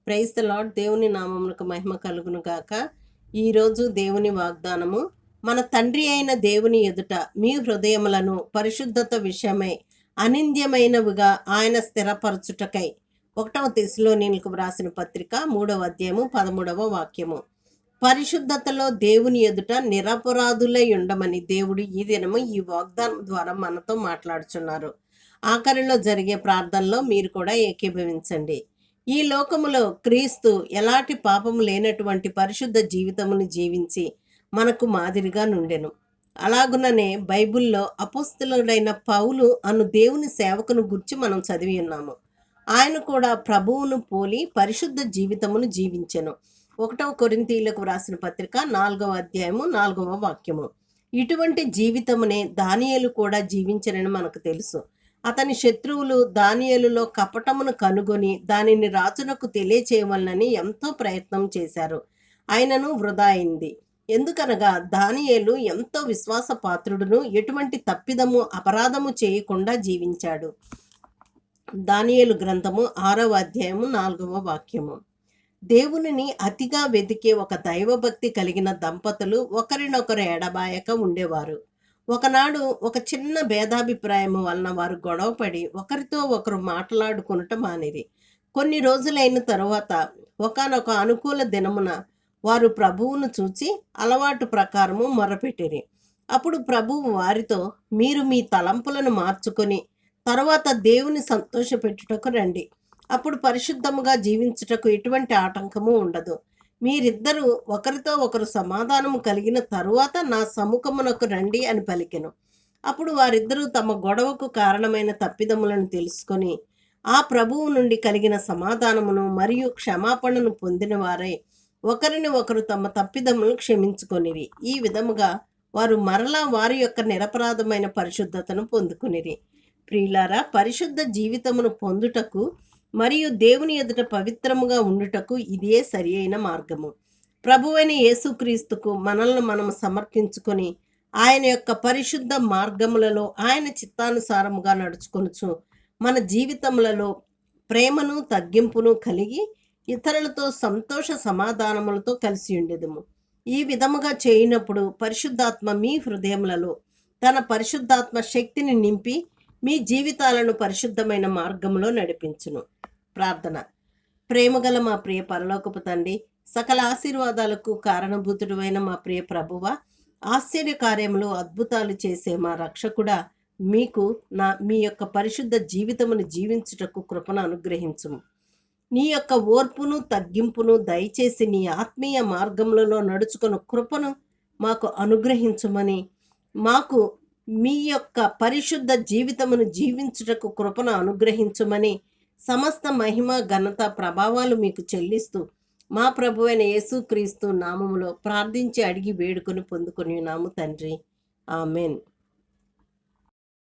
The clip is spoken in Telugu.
Praise the lord. దేవుని నామమునకు మహిమ కలుగును గాక. ఈరోజు దేవుని వాగ్దానము, మన తండ్రి అయిన దేవుని ఎదుట మీ హృదయములను పరిశుద్ధత విషయమై అనింద్యమైనవిగా ఆయన స్థిరపరచుటకై. 1వ తెస్సలోనికీయులకు వ్రాసిన పత్రిక 3వ అధ్యాయము 13వ వాక్యము. పరిశుద్ధతలో దేవుని ఎదుట నిరపరాధులై ఉండమని దేవుడు ఈ దినము ఈ వాగ్దానం ద్వారా మనతో మాట్లాడుచున్నారు. ఆఖరిలో జరిగే ప్రార్థనలో మీరు కూడా ఏకీభవించండి. ఈ లోకములో క్రీస్తు ఎలాంటి పాపము లేనటువంటి పరిశుద్ధ జీవితమును జీవించి మనకు మాదిరిగా నుండెను. అలాగుననే బైబిల్లో అపోస్తలుడైన పౌలు అను దేవుని సేవకును గురించి మనం చదివి ఉన్నాము. ఆయన కూడా ప్రభువును పోలి పరిశుద్ధ జీవితమును జీవించెను. 1వ కొరింథీయులకు వ్రాసిన పత్రిక 4వ అధ్యాయము 4వ వాక్యము. ఇటువంటి జీవితమునే దానియేలు కూడా జీవించనని మనకు తెలుసు. అతని శత్రువులు దానియేలులో కపటమును కనుగొని దానిని రాజునకు తెలియచేయవలనని ఎంతో ప్రయత్నం చేశారు. ఆయనను వృధా అయింది. ఎందుకనగా దానియేలు ఎంతో విశ్వాసపాత్రుడును, ఎటువంటి తప్పిదము అపరాధము చేయకుండా జీవించాడు. దానియేలు గ్రంథము 6వ అధ్యాయము 4వ వాక్యము. దేవునిని అతిగా వెతికే ఒక దైవభక్తి కలిగిన దంపతులు ఒకరినొకరు ఎడబాయక ఉండేవారు. ఒకనాడు ఒక చిన్న భేదాభిప్రాయము వలన వారు గొడవపడి ఒకరితో ఒకరు మాట్లాడుకొనుట మానిరి. కొన్ని రోజులైన తరువాత ఒకానొక అనుకూల దినమున వారు ప్రభువును చూచి అలవాటు ప్రకారము మొరపెట్టిరి. అప్పుడు ప్రభువు వారితో, మీరు మీ తలంపులను మార్చుకొని తరువాత దేవుని సంతోషపెట్టుటకు రండి. అప్పుడు పరిశుద్ధముగా జీవించుటకు ఎటువంటి ఆటంకము ఉండదు. మీరిద్దరూ ఒకరితో ఒకరు సమాధానము కలిగిన తరువాత నా సముఖమునకు రండి అని పలికెను. అప్పుడు వారిద్దరూ తమ గొడవకు కారణమైన తప్పిదములను తెలుసుకొని ఆ ప్రభువు నుండి కలిగిన సమాధానమును మరియు క్షమాపణను పొందిన వారై ఒకరిని ఒకరు తమ తప్పిదములను క్షమించుకొనిరి. ఈ విధముగా వారు మరలా వారి యొక్క నిరపరాధమైన పరిశుద్ధతను పొందుకునిరి. ప్రియులారా, పరిశుద్ధ జీవితమును పొందుటకు మరియు దేవుని ఎదుట పవిత్రముగా ఉండుటకు ఇదే సరి అయిన మార్గము. ప్రభువైన యేసుక్రీస్తుకు మనల్ని మనము సమర్పించుకొని ఆయన యొక్క పరిశుద్ధ మార్గములలో ఆయన చిత్తానుసారముగా నడుచుకొనుచు మన జీవితములలో ప్రేమను తగ్గింపును కలిగి ఇతరులతో సంతోష సమాధానములతో కలిసి ఉండేదము. ఈ విధముగా చేయనప్పుడు పరిశుద్ధాత్మ మీ హృదయములలో తన పరిశుద్ధాత్మ శక్తిని నింపి మీ జీవితాలను పరిశుద్ధమైన మార్గంలో నడిపించును. ప్రార్థన. ప్రేమగల మా ప్రియ పరలోకపు తండ్రి, సకల ఆశీర్వాదాలకు కారణభూతుడైన మా ప్రియ ప్రభువ, ఆశ్చర్య కార్యములు అద్భుతాలు చేసే మా రక్షకుడా, మీకు మీ యొక్క పరిశుద్ధ జీవితమును జీవించుటకు కృపను అనుగ్రహించుము. నీ యొక్క ఓర్పును తగ్గింపును దయచేసి నీ ఆత్మీయ మార్గములలో నడుచుకున్న కృపను మాకు అనుగ్రహించుమని, మాకు మీ యొక్క పరిశుద్ధ జీవితమును జీవించుటకు కృపను అనుగ్రహించుమని సమస్త మహిమ ఘనత ప్రభావాలు మీకు చెల్లిస్తూ మా ప్రభువైన యేసుక్రీస్తు నామములో ప్రార్థించి అడిగి వేడుకొని పొందుకొని నాము తండ్రి. ఆమెన్.